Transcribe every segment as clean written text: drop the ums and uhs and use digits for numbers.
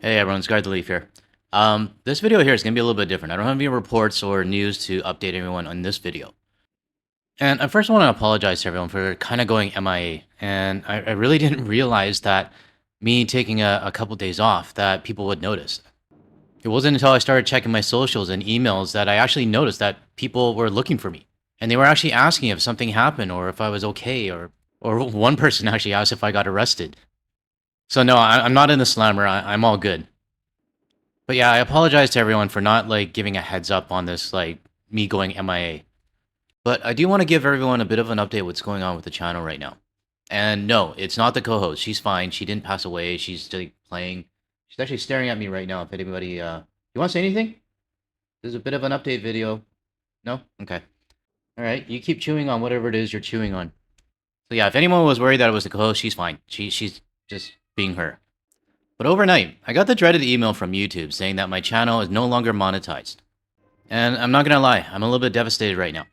Hey everyone, it's Guard the Leaf here. This video here is going to be a little bit different. I don't have any reports or news to update everyone on this video. And I first want to apologize to everyone for kind of going MIA. And I really didn't realize that me taking a couple days off that people would notice. It wasn't until I started checking my socials and emails that I actually noticed that people were looking for me. And they were actually asking if something happened or if I was okay, or one person actually asked if I got arrested. So no, I'm not in the slammer. I'm all good. But yeah, I apologize to everyone for not giving a heads up on this, me going MIA. But I do want to give everyone a bit of an update what's going on with the channel right now. And no, it's not the co-host. She's fine. She didn't pass away. She's still playing. She's actually staring at me right now. If anybody, you want to say anything? There's a bit of an update video. No? Okay. All right. You keep chewing on whatever it is you're chewing on. So yeah, if anyone was worried that it was the co-host, she's fine. She's just being her. But overnight, I got the dreaded email from YouTube saying that my channel is no longer monetized. And I'm not gonna lie, I'm a little bit devastated right now.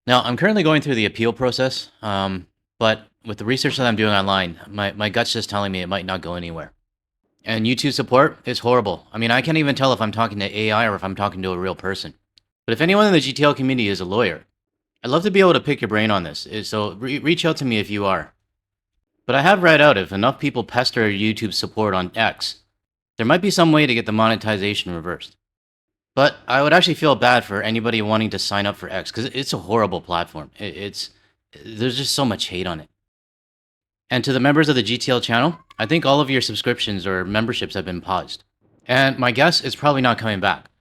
Now, I'm currently going through the appeal process, but with the research that I'm doing online, my gut's just telling me it might not go anywhere. And YouTube support is horrible. I mean, I can't even tell if I'm talking to AI or if I'm talking to a real person. But if anyone in the GTL community is a lawyer, I'd love to be able to pick your brain on this, so reach out to me if you are. But I have read out if enough people pester YouTube support on X, there might be some way to get the monetization reversed. But I would actually feel bad for anybody wanting to sign up for X, because it's a horrible platform. There's just so much hate on it. And to the members of the GTL channel, I think all of your subscriptions or memberships have been paused. And my guess is probably not coming back.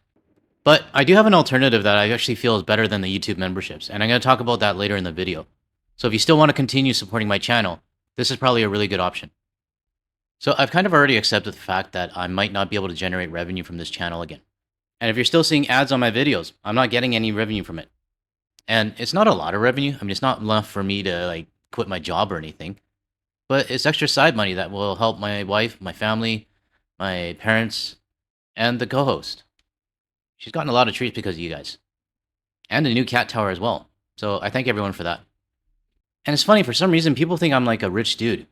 But I do have an alternative that I actually feel is better than the YouTube memberships, and I'm going to talk about that later in the video. So if you still want to continue supporting my channel, this is probably a really good option. So I've kind of already accepted the fact that I might not be able to generate revenue from this channel again. And if you're still seeing ads on my videos, I'm not getting any revenue from it. And it's not a lot of revenue. I mean, it's not enough for me to quit my job or anything. But it's extra side money that will help my wife, my family, my parents, and the co-host. She's gotten a lot of treats because of you guys. And a new cat tower as well. So I thank everyone for that. And it's funny, for some reason, people think I'm like a rich dude.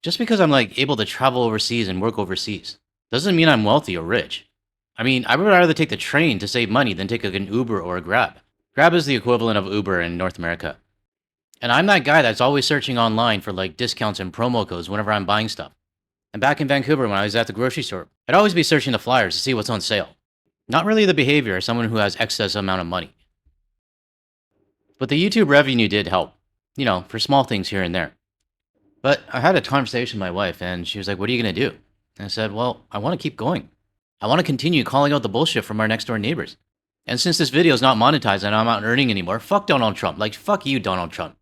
Just because I'm able to travel overseas and work overseas doesn't mean I'm wealthy or rich. I mean, I would rather take the train to save money than take an Uber or a Grab. Grab is the equivalent of Uber in North America. And I'm that guy that's always searching online for discounts and promo codes whenever I'm buying stuff. And back in Vancouver when I was at the grocery store, I'd always be searching the flyers to see what's on sale. Not really the behavior of someone who has excess amount of money. But the YouTube revenue did help. You know, for small things here and there. But I had a conversation with my wife, and she was like, what are you going to do? And I said, well, I want to keep going. I want to continue calling out the bullshit from our next door neighbors. And since this video is not monetized and I'm not earning anymore, fuck Donald Trump. Fuck you, Donald Trump.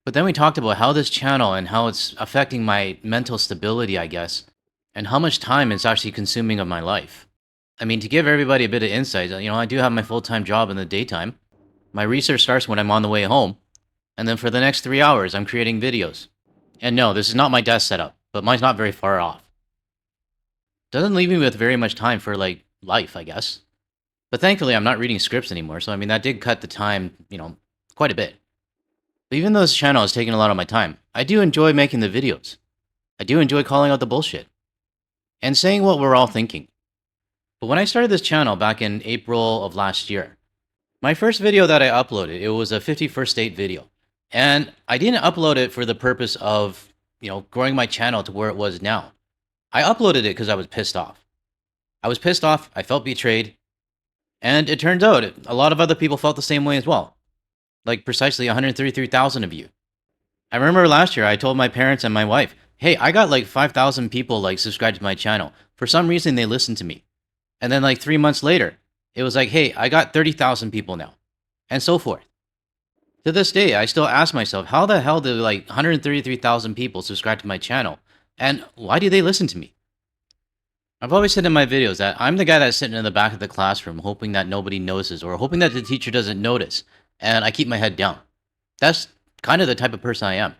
But then we talked about how this channel and how it's affecting my mental stability, I guess, and how much time it's actually consuming of my life. I mean, to give everybody a bit of insight, I do have my full-time job in the daytime. My research starts when I'm on the way home. And then for the next 3 hours, I'm creating videos. And no, this is not my desk setup, but mine's not very far off. Doesn't leave me with very much time for, life, I guess. But thankfully, I'm not reading scripts anymore, so I mean, that did cut the time, quite a bit. But even though this channel is taking a lot of my time, I do enjoy making the videos. I do enjoy calling out the bullshit. And saying what we're all thinking. But when I started this channel back in April of last year, my first video that I uploaded, it was a 51st date video. And I didn't upload it for the purpose of, growing my channel to where it was now. I uploaded it because I was pissed off. I was pissed off, I felt betrayed, and it turns out a lot of other people felt the same way as well. Precisely 133,000 of you. I remember last year I told my parents and my wife, hey, I got 5,000 people subscribed to my channel. For some reason they listened to me. And then 3 months later, it was hey, I got 30,000 people now. And so forth. To this day, I still ask myself, how the hell did 133,000 people subscribe to my channel? And why do they listen to me? I've always said in my videos that I'm the guy that's sitting in the back of the classroom hoping that nobody notices or hoping that the teacher doesn't notice. And I keep my head down. That's kind of the type of person I am.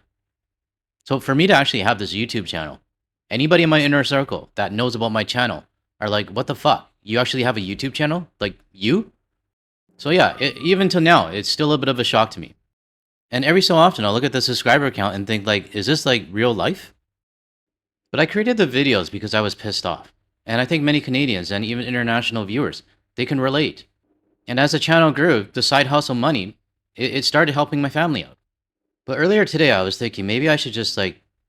So for me to actually have this YouTube channel, anybody in my inner circle that knows about my channel are like, what the fuck? You actually have a YouTube channel? You? So yeah, even till now, it's still a bit of a shock to me. And every so often, I'll look at the subscriber count and think is this real life? But I created the videos because I was pissed off. And I think many Canadians and even international viewers, they can relate. And as the channel grew, the side hustle money, it started helping my family out. But earlier today, I was thinking maybe I should just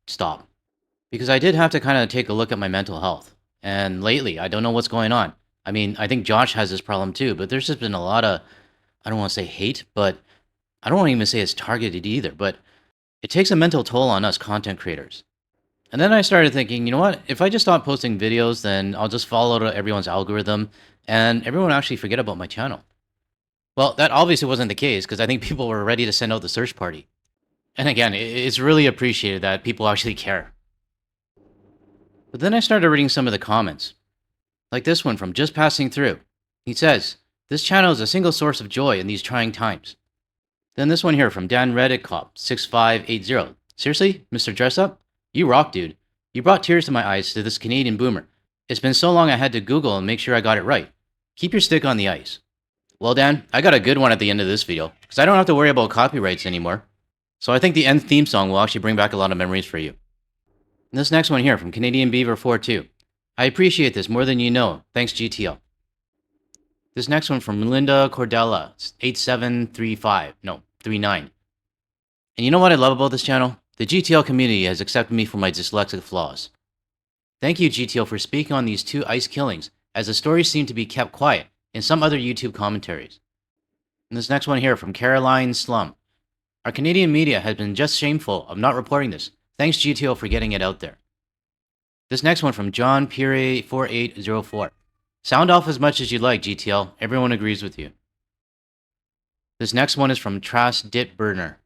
stop because I did have to kind of take a look at my mental health. And lately, I don't know what's going on. I mean, I think Josh has this problem too, but there's just been a lot of, I don't want to say hate, but I don't want to even say it's targeted either, but it takes a mental toll on us content creators. And then I started thinking, you know what? If I just stop posting videos, then I'll just follow everyone's algorithm and everyone will actually forget about my channel. Well, that obviously wasn't the case because I think people were ready to send out the search party. And again, it's really appreciated that people actually care. But then I started reading some of the comments, like this one from Just Passing Through. He says, "This channel is a single source of joy in these trying times." Then this one here from Dan Reddit Cop 6580. "Seriously, Mr. Dress Up? You rock, dude. You brought tears to my eyes to this Canadian boomer. It's been so long I had to Google and make sure I got it right. Keep your stick on the ice." Well, Dan, I got a good one at the end of this video, because I don't have to worry about copyrights anymore. So I think the end theme song will actually bring back a lot of memories for you. And this next one here from Canadian Beaver 42. "I appreciate this more than you know. Thanks, GTL." This next one from Linda Cordella 39. "And you know what I love about this channel? The GTL community has accepted me for my dyslexic flaws. Thank you, GTL, for speaking on these two ICE killings, as the stories seem to be kept quiet in some other YouTube commentaries." And this next one here from Caroline Slum. "Our Canadian media has been just shameful of not reporting this. Thanks, GTL, for getting it out there." This next one from John Pire 4804. "Sound off as much as you like, GTL. Everyone agrees with you." This next one is from Tras Dit Burner.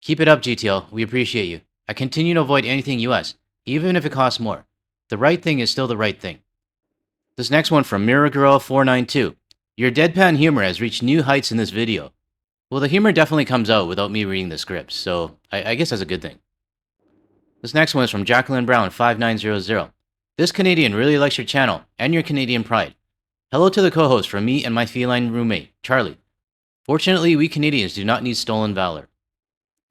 "Keep it up, GTL. We appreciate you. I continue to avoid anything US, even if it costs more. The right thing is still the right thing." This next one from Miragirl 492. "Your deadpan humor has reached new heights in this video." Well, the humor definitely comes out without me reading the script, so I guess that's a good thing. This next one is from Jacqueline Brown 5900. "This Canadian really likes your channel and your Canadian pride. Hello to the co-host from me and my feline roommate, Charlie. Fortunately, we Canadians do not need stolen valor."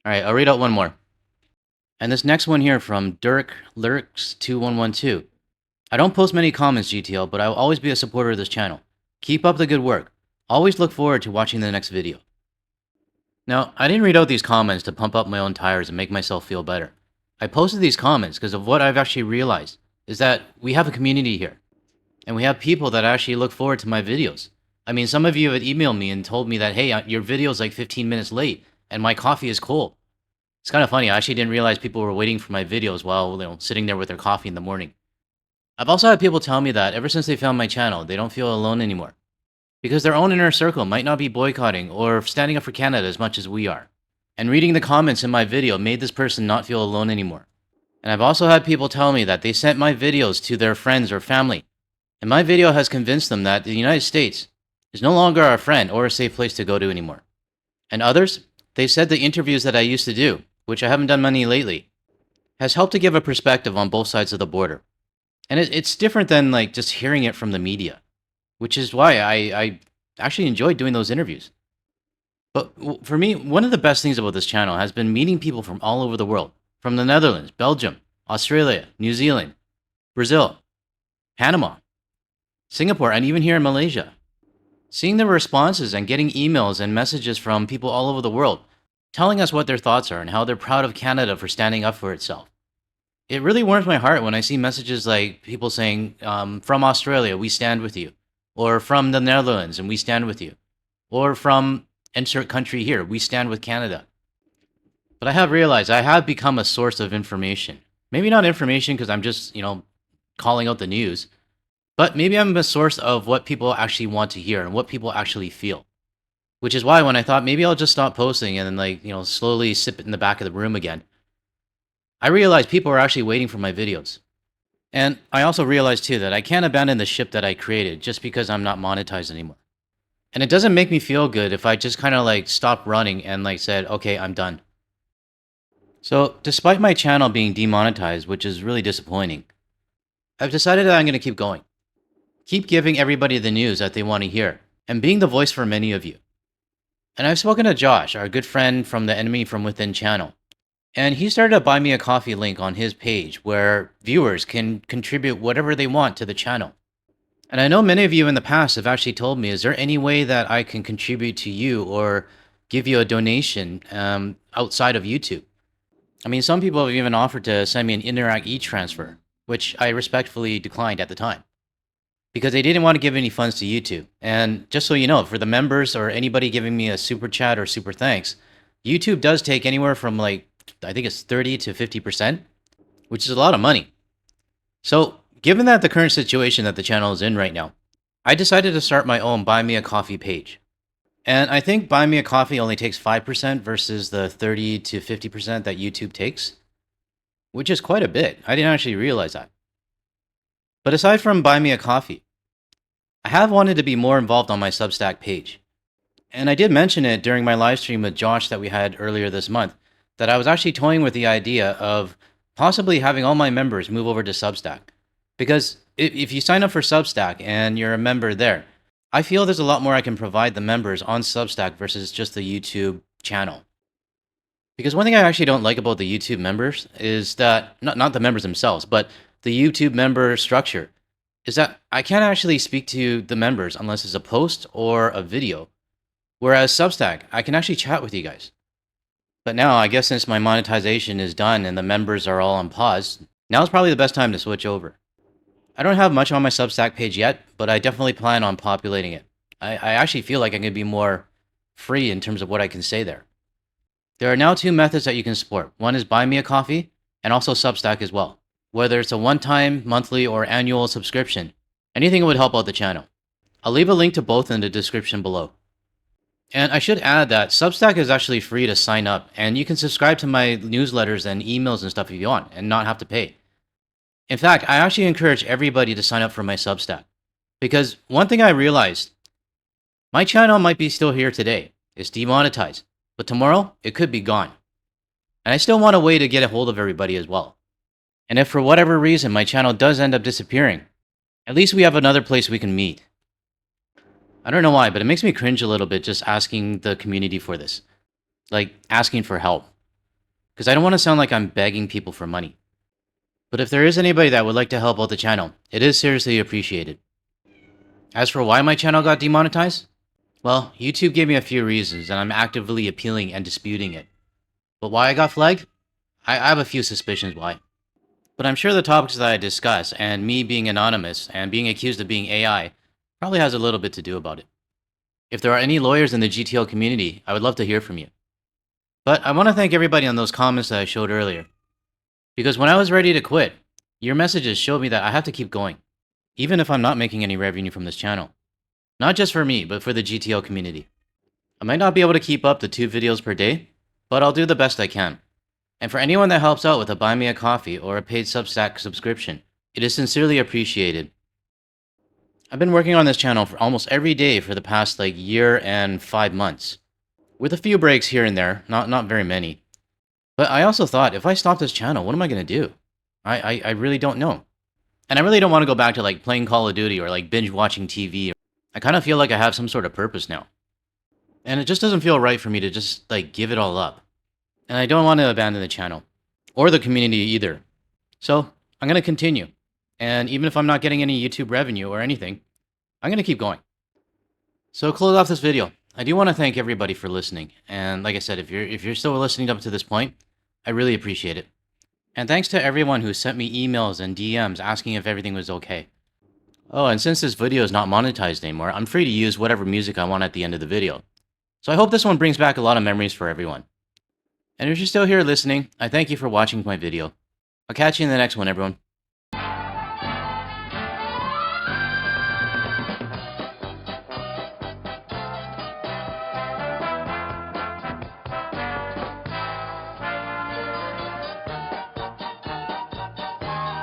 Alright, I'll read out one more. And this next one here from Dirk Lurks 2112. "I don't post many comments, GTL, but I will always be a supporter of this channel. Keep up the good work. Always look forward to watching the next video." Now, I didn't read out these comments to pump up my own tires and make myself feel better. I posted these comments because of what I've actually realized is that we have a community here. And we have people that actually look forward to my videos. I mean, some of you have emailed me and told me that, "Hey, your video's like 15 minutes late and my coffee is cold." It's kind of funny. I actually didn't realize people were waiting for my videos while sitting there with their coffee in the morning. I've also had people tell me that ever since they found my channel, they don't feel alone anymore. Because their own inner circle might not be boycotting or standing up for Canada as much as we are. And reading the comments in my video made this person not feel alone anymore. And I've also had people tell me that they sent my videos to their friends or family. And my video has convinced them that the United States is no longer our friend or a safe place to go to anymore. And others, they said the interviews that I used to do, which I haven't done many lately, has helped to give a perspective on both sides of the border. And it's different than just hearing it from the media, which is why I actually enjoyed doing those interviews. But for me, one of the best things about this channel has been meeting people from all over the world, from the Netherlands, Belgium, Australia, New Zealand, Brazil, Panama, Singapore, and even here in Malaysia. Seeing their responses and getting emails and messages from people all over the world, telling us what their thoughts are and how they're proud of Canada for standing up for itself. It really warms my heart when I see messages like people saying, "From Australia, we stand with you," or "From the Netherlands, and we stand with you," or "From insert country here, we stand with Canada." But I have realized I have become a source of information. Maybe not information because I'm just, calling out the news, but maybe I'm a source of what people actually want to hear and what people actually feel. Which is why when I thought maybe I'll just stop posting and then slowly sip it in the back of the room again, I realized people are actually waiting for my videos. And I also realized too that I can't abandon the ship that I created just because I'm not monetized anymore. And it doesn't make me feel good if I just kind of stopped running and said, "Okay, I'm done." So despite my channel being demonetized, which is really disappointing, I've decided that I'm going to keep going. Keep giving everybody the news that they want to hear and being the voice for many of you. And I've spoken to Josh, our good friend from the Enemy from Within channel. And he started a buy me a coffee link on his page where viewers can contribute whatever they want to the channel. And I know many of you in the past have actually told me, is there any way that I can contribute to you or give you a donation outside of YouTube? I mean, some people have even offered to send me an Interact e-transfer, which I respectfully declined at the time because they didn't want to give any funds to YouTube. And just so you know, for the members or anybody giving me a super chat or super thanks, YouTube does take anywhere from like, I think it's 30 to 50%, which is a lot of money. So, given that the current situation that the channel is in right now, I decided to start my own Buy Me a Coffee page. And I think Buy Me a Coffee only takes 5% versus the 30 to 50% that YouTube takes, which is quite a bit. I didn't actually realize that. But aside from Buy Me a Coffee, I have wanted to be more involved on my Substack page. And I did mention it during my live stream with Josh that we had earlier this month, that I was actually toying with the idea of possibly having all my members move over to Substack. Because if you sign up for Substack and you're a member there, I feel there's a lot more I can provide the members on Substack versus just the YouTube channel. Because one thing I actually don't like about the YouTube members is that, not the members themselves, but the YouTube member structure, is that I can't actually speak to the members unless it's a post or a video. Whereas Substack, I can actually chat with you guys. But now, I guess since my monetization is done and the members are all on pause, now's probably the best time to switch over. I don't have much on my Substack page yet, but I definitely plan on populating it. I actually feel like I'm going to be more free in terms of what I can say there. There are now two methods that you can support. One is Buy Me a Coffee, and also Substack as well. Whether it's a one-time, monthly, or annual subscription, anything would help out the channel. I'll leave a link to both in the description below. And I should add that Substack is actually free to sign up, and you can subscribe to my newsletters and emails and stuff if you want, and not have to pay. In fact, I actually encourage everybody to sign up for my Substack. Because one thing I realized, my channel might be still here today. It's demonetized. But tomorrow, it could be gone. And I still want a way to get a hold of everybody as well. And if for whatever reason my channel does end up disappearing, at least we have another place we can meet. I don't know why, but it makes me cringe a little bit just asking the community for this. Like, asking for help. Because I don't want to sound like I'm begging people for money. But if there is anybody that would like to help out the channel, it is seriously appreciated. As for why my channel got demonetized, well, YouTube gave me a few reasons, and I'm actively appealing and disputing it. But why I got flagged? I have a few suspicions why. But I'm sure the topics that I discuss, and me being anonymous, and being accused of being AI, probably has a little bit to do about it. If there are any lawyers in the GTL community, I would love to hear from you. But I want to thank everybody on those comments that I showed earlier. Because when I was ready to quit, your messages showed me that I have to keep going, even if I'm not making any revenue from this channel. Not just for me, but for the GTL community. I might not be able to keep up the 2 videos per day, but I'll do the best I can. And for anyone that helps out with a Buy Me a Coffee or a paid Substack subscription, it is sincerely appreciated. I've been working on this channel for almost every day for the past year and 5 months. With a few breaks here and there, not very many. But I also thought, if I stop this channel, what am I going to do? I really don't know. And I really don't want to go back to playing Call of Duty or binge watching TV. I kind of feel like I have some sort of purpose now. And it just doesn't feel right for me to just give it all up. And I don't want to abandon the channel. Or the community either. So, I'm going to continue. And even if I'm not getting any YouTube revenue or anything, I'm going to keep going. So to close off this video, I do want to thank everybody for listening. And like I said, if you're still listening up to this point, I really appreciate it. And thanks to everyone who sent me emails and DMs asking if everything was okay. Oh, and since this video is not monetized anymore, I'm free to use whatever music I want at the end of the video. So I hope this one brings back a lot of memories for everyone. And if you're still here listening, I thank you for watching my video. I'll catch you in the next one, everyone.